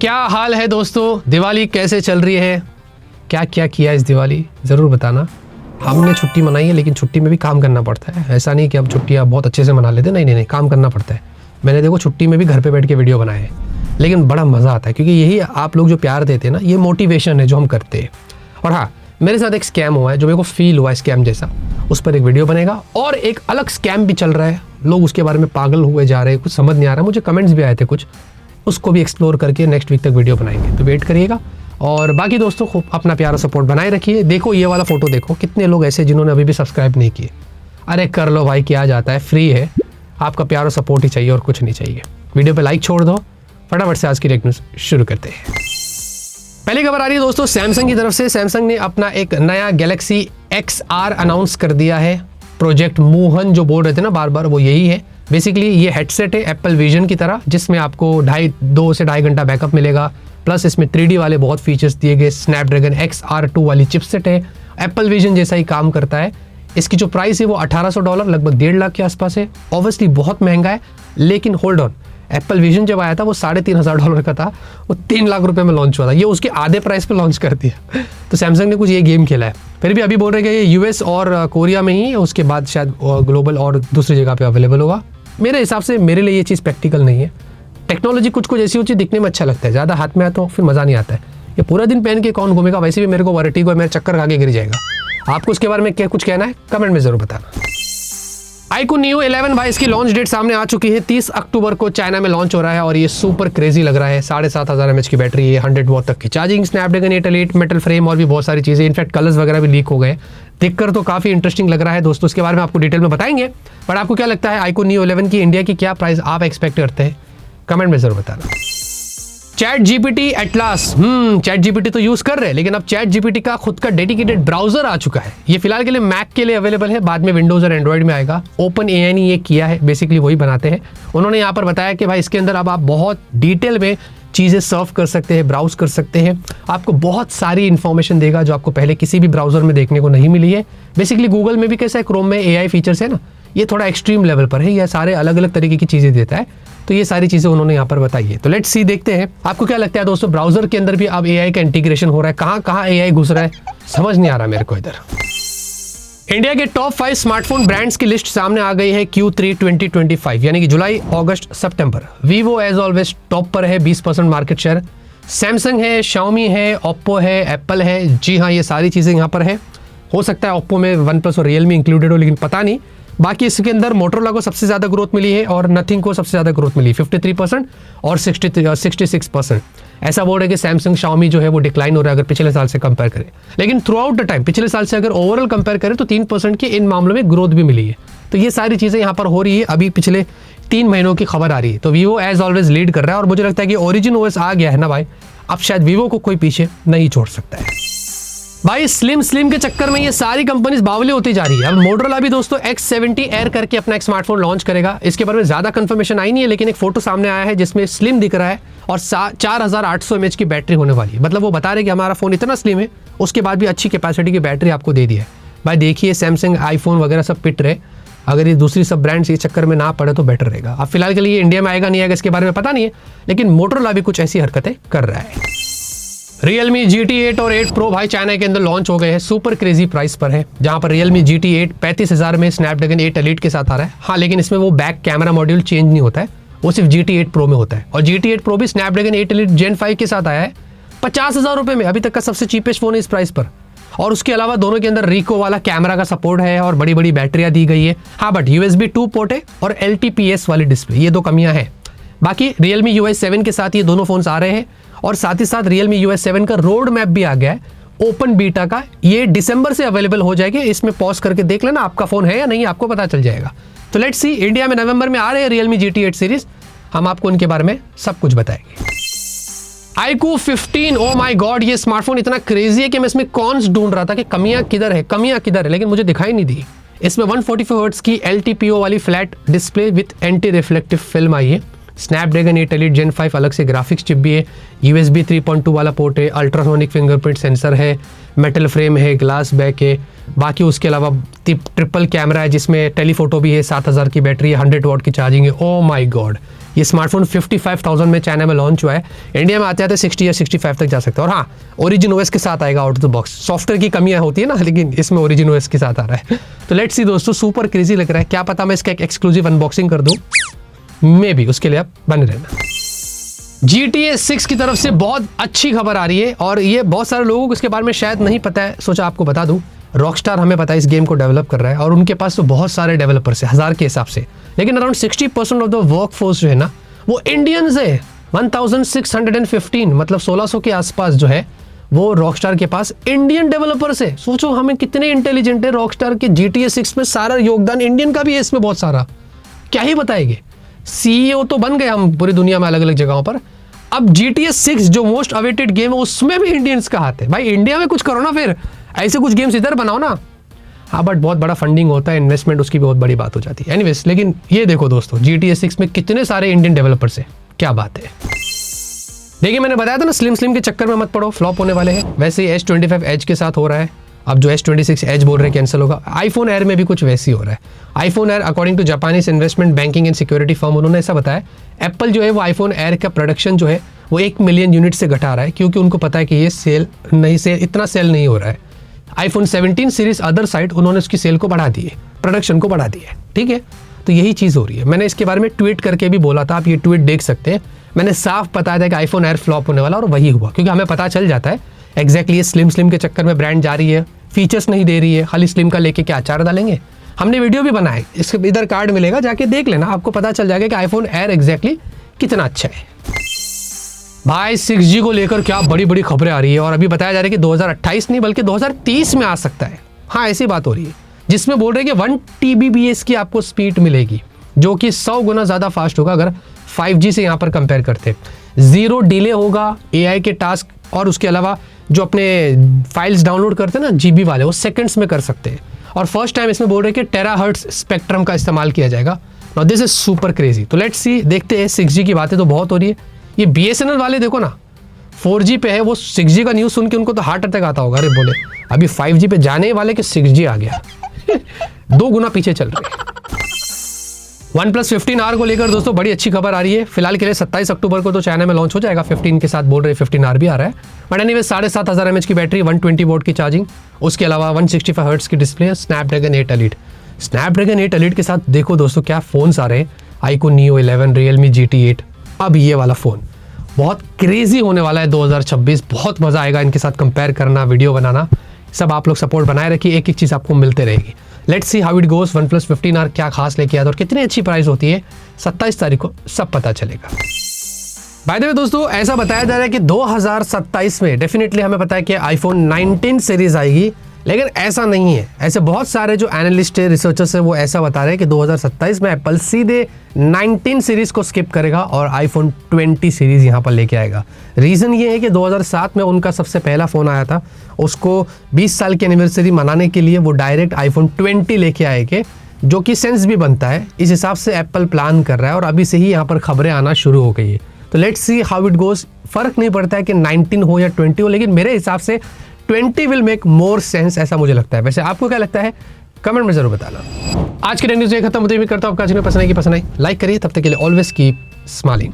क्या हाल है दोस्तों, दिवाली कैसे चल रही है? क्या क्या किया इस दिवाली ज़रूर बताना। हमने छुट्टी मनाई है, लेकिन छुट्टी में भी काम करना पड़ता है। ऐसा नहीं कि अब छुट्टियाँ बहुत अच्छे से मना लेते, नहीं, काम करना पड़ता है। मैंने देखो छुट्टी में भी घर पे बैठ के वीडियो बनाए हैं, लेकिन बड़ा मज़ा आता है क्योंकि यही आप लोग जो प्यार देते हैं ना, ये मोटिवेशन है जो हम करते हैं। और हाँ, मेरे साथ एक स्कैम हुआ है जो मेरे को फील हुआ है स्कैम जैसा, उस पर एक वीडियो बनेगा। और एक अलग स्कैम भी चल रहा है, लोग उसके बारे में पागल हुए जा रहे हैं, कुछ समझ नहीं आ रहा। मुझे कमेंट्स भी आए थे कुछ, उसको भी एक्सप्लोर करके नेक्स्ट वीक तक वीडियो बनाएंगे, तो वेट करिएगा। और बाकी दोस्तों खूब अपना प्यारा सपोर्ट बनाए रखिए। देखो ये वाला फोटो देखो, कितने लोग ऐसे जिन्होंने अभी भी सब्सक्राइब नहीं किए। अरे कर लो भाई, क्या जाता है, फ्री है। आपका प्यारा सपोर्ट ही चाहिए और कुछ नहीं चाहिए। वीडियो पे लाइक छोड़ दो। फटाफट से आज की टेक न्यूज़ शुरू करते हैं। पहली खबर आ रही है दोस्तों सैमसंग की तरफ से। सैमसंग ने अपना एक नया गैलेक्सी XR अनाउंस कर दिया है। प्रोजेक्ट मोहन जो बोल रहे थे ना बार बार, वो यही है। बेसिकली ये हेडसेट है एप्पल विजन की तरह, जिसमें आपको 2 से ढाई घंटा बैकअप मिलेगा। प्लस इसमें 3D वाले बहुत फीचर्स दिए गए। स्नैपड्रैगन XR2 वाली चिपसेट है, एप्पल विजन जैसा ही काम करता है। इसकी जो प्राइस है वो $1800, लगभग 1.5 लाख के आसपास है। ऑब्वियसली बहुत महंगा है, लेकिन होल्ड ऑन, एप्पल विजन जब आया था वो $3500 का था, वो 3 लाख रुपए में लॉन्च हुआ था। ये उसके आधे प्राइस पे लॉन्च कर दिया। तो सैमसंग ने कुछ ये गेम खेला है। फिर भी अभी बोल रहे हैं कि ये US और कोरिया में ही, उसके बाद शायद ग्लोबल और दूसरी जगह पे अवेलेबल होगा। मेरे हिसाब से मेरे लिए ये चीज़ प्रैक्टिकल नहीं है। टेक्नोलॉजी कुछ ऐसी होती है दिखने में अच्छा लगता है, ज़्यादा हाथ में आता तो फिर मज़ा नहीं आता है। ये पूरा दिन पहन के कौन घूमेगा? वैसे भी मेरे को वर्टिगो है, मेरा चक्कर खा के गिर जाएगा। आपको उसके बारे में क्या कुछ कहना है कमेंट में ज़रूर बताना। iQOO Neo 11 भाई, इसकी लॉन्च डेट सामने आ चुकी है। 30 अक्टूबर को चाइना में लॉन्च हो रहा है और ये सुपर क्रेजी लग रहा है। 7500 mAh की बैटरी है, 100 वॉट तक की चार्जिंग, स्नैपड्रैगन 888 मेटल फ्रेम और भी बहुत सारी चीज़ें। इनफैक्ट कलर्स वगैरह भी लीक हो गए। देखकर तो काफ़ी इंटरेस्टिंग लग रहा है दोस्तों। इसके बारे में आपको डिटेल में बताएंगे। बट आपको क्या लगता है iQOO Neo 11 की इंडिया की क्या प्राइस आप एक्सपेक्ट करते हैं? कमेंट में जरूर बताना। ChatGPT एटलास, ChatGPT तो यूज कर रहे हैं, लेकिन अब ChatGPT का खुद का डेडिकेटेड ब्राउजर आ चुका है। ये फिलहाल के लिए मैक के लिए अवेलेबल है, बाद में विंडोज और एंड्रॉइड में आएगा। OpenAI ने ये किया है, बेसिकली वही बनाते हैं। उन्होंने यहाँ पर बताया कि भाई इसके अंदर अब आप बहुत डिटेल में चीज़ें सर्व कर सकते हैं, ब्राउज कर सकते हैं। आपको बहुत सारी इन्फॉर्मेशन देगा जो आपको पहले किसी भी ब्राउजर में देखने को नहीं मिली है। बेसिकली गूगल में भी कैसा है, क्रोम में AI फीचर्स है ना, ये थोड़ा एक्सट्रीम लेवल पर है। ये सारे अलग अलग तरीके की चीज़ें देता है। तो ये सारी चीज़ें उन्होंने यहाँ पर बताई है। तो लेट्स सी, देखते हैं आपको क्या लगता है दोस्तों। ब्राउजर के अंदर भी अब AI का इंटीग्रेशन हो रहा है। कहाँ कहाँ AI घुस रहा है समझ नहीं आ रहा मेरे को इधर। इंडिया के टॉप 5 स्मार्टफोन ब्रांड्स की लिस्ट सामने आ गई है Q3 2025, यानी कि जुलाई, अगस्त, सितंबर। वीवो एज ऑलवेज टॉप पर है, 20% मार्केट शेयर। सैमसंग है, Xiaomi है, ओप्पो है, एप्पल है। जी हाँ, ये सारी चीज़ें यहाँ पर है। हो सकता है ओप्पो में OnePlus और रियलमी इंक्लूडेड हो, लेकिन पता नहीं। बाकी इसके अंदर मोटरोला को सबसे ज़्यादा ग्रोथ मिली है और नथिंग को सबसे ज़्यादा ग्रोथ मिली, 53% और 66%। ऐसा बोल रहे कि सैमसंग, Xiaomi जो है वो डिक्लाइन हो रहा है अगर पिछले साल से कंपेयर करें। लेकिन थ्रू आउट द टाइम, पिछले साल से अगर ओवरऑल कंपेयर करें तो 3% की इन मामलों में ग्रोथ भी मिली है। तो ये सारी चीज़ें यहाँ पर हो रही है। अभी पिछले 3 महीनों की खबर आ रही है। तो वीवो एज ऑलवेज लीड कर रहा है और मुझे लगता है कि ओरिजिन OS आ गया है ना भाई, अब शायद वीवो को कोई पीछे नहीं छोड़ सकता है। भाई स्लिम के चक्कर में ये सारी कंपनीज बावली होती जा रही है। अब मोटरोला भी दोस्तों X70 एयर करके अपना एक स्मार्टफोन लॉन्च करेगा। इसके बारे में ज्यादा कंफर्मेशन आई नहीं है, लेकिन एक फोटो सामने आया है जिसमें स्लिम दिख रहा है और 4800 mAh की बैटरी होने वाली है। मतलब वो बता रहे कि हमारा फोन इतना स्लिम है, उसके बाद भी अच्छी कैपेसिटी की बैटरी आपको दे दी है। भाई देखिए, सैमसंग, आईफोन वगैरह सब पिट रहे। अगर ये दूसरी सब ब्रांड्स ये चक्कर में ना पड़े तो बेटर रहेगा। अब फिलहाल के लिए इंडिया में आएगा नहीं आएगा इसके बारे में पता नहीं है, लेकिन मोटरोला भी कुछ ऐसी हरकतें कर रहा है। Realme GT8 और 8 Pro भाई चाइना के अंदर लॉन्च हो गए हैं। सुपर क्रेजी प्राइस पर है, जहां पर Realme GT8 35,000 में स्नैपड्रैगन 8 Elite के साथ आ रहा है। हाँ, लेकिन इसमें वो बैक कैमरा मॉड्यूल चेंज नहीं होता है, वो सिर्फ GT8 Pro में होता है। और GT8 Pro भी स्नैपड्रैगन 8 Elite Gen 5 के साथ आया है 50,000 रुपये में। अभी तक का सबसे चीपेस्ट फोन है इस प्राइस पर। और उसके अलावा दोनों के अंदर रिको वाला कैमरा का सपोर्ट है और बड़ी बड़ी बैटरियां दी गई है। हाँ, बट USB 2 पोर्ट है और LTPS वाली डिस्प्ले, ये 2 कमियां हैं। बाकी Realme UI 7 के साथ ये दोनों फोन्स आ रहे हैं और साथ ही साथ Realme UI 7 का रोड मैप भी आ गया है ओपन बीटा का। ये दिसंबर से अवेलेबल हो जाएगी। इसमें पॉज करके देख लेना आपका फोन है या नहीं, आपको पता चल जाएगा। तो लेट्स सी, इंडिया में नवंबर में आ रहे हैं Realme GT8 सीरीज, हम आपको उनके बारे में सब कुछ बताएंगे। iQOO 15, ओ माय गॉड, ये स्मार्टफोन इतना क्रेजी है कि मैं इसमें कॉन्स ढूंढ रहा था कि कमियां किधर है, लेकिन मुझे दिखाई नहीं दी। इसमें 144 हर्ट्ज की LTPO वाली flat display with anti reflective film आई है। स्नैपड्रैगन 8 एलीट जेन 5 अलग से ग्राफिक्स चिप भी है, USB 3.2 वाला पोर्ट है, अल्ट्रासोनिक फिंगरप्रिंट सेंसर है, मेटल फ्रेम है, ग्लास बैक है। बाकी उसके अलावा ट्रिपल कैमरा है जिसमें टेलीफोटो भी है, 7000 की बैटरी है, 100 वॉट की चार्जिंग है। ओ माय गॉड, ये स्मार्टफोन 55,000 में चाइना में लॉन्च हुआ है, इंडिया में आते आते 60 या 65 तक जा सकता है। और हाँ, ओरिजिन ओएस के साथ आएगा out of the box. Software की कमियां होती है ना, लेकिन इसमें ओरिजिन ओएस के साथ आ रहा है। तो लेट्स सी दोस्तों, सुपर क्रेजी लग रहा है। क्या पता मैं इसका एक एक्सक्लूसिव अनबॉक्सिंग कर दूं, मे बी, उसके लिए आप बने रहना। GTA 6 की तरफ से बहुत अच्छी खबर आ रही है और ये बहुत सारे लोगों को इसके बारे में शायद नहीं पता है, सोचा आपको बता दूं। रॉकस्टार हमें पता है इस गेम को डेवलप कर रहा है और उनके पास तो बहुत सारे डेवलपर्स हैं, 1000 के हिसाब से, लेकिन around 60% of the work force जो है ना वो इंडियंस है। 1615, मतलब 1600 के आसपास जो है वो रॉकस्टार के पास इंडियन डेवलपर्स है। सोचो हमें कितने इंटेलिजेंट है। रॉकस्टार के GTA 6 में सारा योगदान इंडियन का भी है इसमें बहुत सारा, क्या ही बताएंगे। CEO तो बन गए हम पूरी दुनिया में अलग अलग जगहों पर। अब GTA 6 जो मोस्ट अवेटेड गेम है उसमें भी इंडियंस का हाथ है। भाई इंडिया में कुछ करो ना, फिर ऐसे कुछ गेम्स इधर बनाओ ना। हाँ बट बहुत बड़ा फंडिंग होता है, इन्वेस्टमेंट उसकी बहुत बड़ी बात हो जाती है। एनीवेज, लेकिन ये देखो दोस्तों, GTA 6 में कितने सारे इंडियन डेवलपर्स हैं, क्या बात है। देखिए मैंने बताया था ना, स्लिम के चक्कर में मत पड़ो, फ्लॉप होने वाले हैं। वैसे ही S25 Edge के साथ हो रहा है। अब जो S26 Edge बोल रहे हैं कैंसिल होगा। iPhone Air में भी कुछ वैसे ही हो रहा है। iPhone Air according to Japanese investment banking and security firm, उन्होंने ऐसा बताया एप्पल जो है वो iPhone Air का प्रोडक्शन जो है वो 1 मिलियन यूनिट से घटा रहा है, क्योंकि उनको पता है कि ये इतना सेल नहीं हो रहा है। iPhone 17 सीरीज अदर साइड उन्होंने उसकी सेल को बढ़ा दी है, प्रोडक्शन को बढ़ा दिया है, ठीक है। तो यही चीज़ हो रही है। मैंने इसके बारे में ट्वीट करके भी बोला था, आप ये ट्वीट देख सकते हैं। मैंने साफ बताया था कि iPhone Air फ्लॉप होने वाला, और वही हुआ, क्योंकि हमें पता चल जाता है एग्जैक्टली ये स्लिम के चक्कर में ब्रांड जा रही है, फीचर्स नहीं दे रही है, खाली स्लिम का लेके क्या अचार डालेंगे। हमने वीडियो भी बनाए, इसके इधर कार्ड मिलेगा, जाके देख लेना, आपको पता चल जाएगा कि iPhone Air एग्जैक्टली कितना अच्छा है। भाई 6G को लेकर क्या बड़ी बड़ी खबरें आ रही है, और अभी बताया जा रहा है कि 2028 नहीं बल्कि 2030 में आ सकता है। हाँ ऐसी बात हो रही है, जिसमें बोल रहे हैं कि 1 TBps की आपको स्पीड मिलेगी, जो कि 100 गुना ज़्यादा फास्ट होगा अगर 5G से यहाँ पर कंपेयर करते। 0 डिले होगा AI के टास्क, और उसके अलावा जो अपने फाइल्स डाउनलोड करते हैं ना GB वाले, वो सेकंड्स में कर सकते हैं। और फर्स्ट टाइम इसमें बोल रहे हैं कि टेराहर्ट्ज स्पेक्ट्रम का इस्तेमाल किया जाएगा। Now this is super crazy. तो लेट्स सी, देखते हैं। 6G की बातें तो बहुत हो रही है। ये BSNL वाले देखो ना, 4G पे है, वो 6G का न्यूज़ सुन के उनको तो हार्ट अटैक आता होगा। अरे बोले अभी 5G पे जाने वाले कि 6G आ गया। 2 गुना पीछे चल रहे हैं। OnePlus 15R को लेकर दोस्तों बड़ी अच्छी खबर आ रही है। फिलहाल के लिए 27 अक्टूबर को तो चाइना में लॉन्च हो जाएगा। 15 के साथ बोल रहे 15R भी आ रहा है। बट एनीवे 7500 mAh की बैटरी, 120 वोट की चार्जिंग, उसके अलावा 165 हर्ट्ज की display, Snapdragon 8 elite. Snapdragon 8 elite के साथ देखो दोस्तों क्या फोन्स आ रहे हैं। iQOO Neo 11, Realme GT8, अब ये वाला फ़ोन बहुत क्रेजी होने वाला है 2026। बहुत मज़ा आएगा इनके साथ कंपेयर करना, वीडियो बनाना, सब आप लोग सपोर्ट बनाए रखिए, एक एक चीज़ आपको मिलते रहेगी। Let's see how it goes. OnePlus 15R क्या खास लेके आया और कितनी अच्छी प्राइस होती है, 27 तारीख को सब पता चलेगा। बाय द वे दोस्तों, ऐसा बताया जा रहा है कि 2027 में डेफिनेटली हमें पता है कि iPhone 19 सीरीज आएगी, लेकिन ऐसा नहीं है। ऐसे बहुत सारे जो एनालिस्ट है, रिसर्चर्स है, वो ऐसा बता रहे हैं कि 2027 में एप्पल सीधे 19 सीरीज को स्किप करेगा और iPhone 20 सीरीज यहाँ पर लेके आएगा। रीज़न ये है कि 2007 में उनका सबसे पहला फ़ोन आया था, उसको 20 साल की एनिवर्सरी मनाने के लिए वो डायरेक्ट iPhone 20 लेके आएंगे, जो कि सेंस भी बनता है। इस हिसाब से एप्पल प्लान कर रहा है और अभी से ही यहाँ पर खबरें आना शुरू हो गई है। तो let's see how it goes. फ़र्क नहीं पड़ता है कि 19 हो या 20 हो, लेकिन मेरे हिसाब से 20 विल मेक मोर सेंस, ऐसा मुझे लगता है। वैसे आपको क्या लगता है, कमेंट में जरूर बताना। आज के न्यूज़ ये खत्म होते हुए करता हूँ। आपका पसंद आई, लाइक करिए। तब तक के लिए ऑलवेज कीप स्माइलिंग।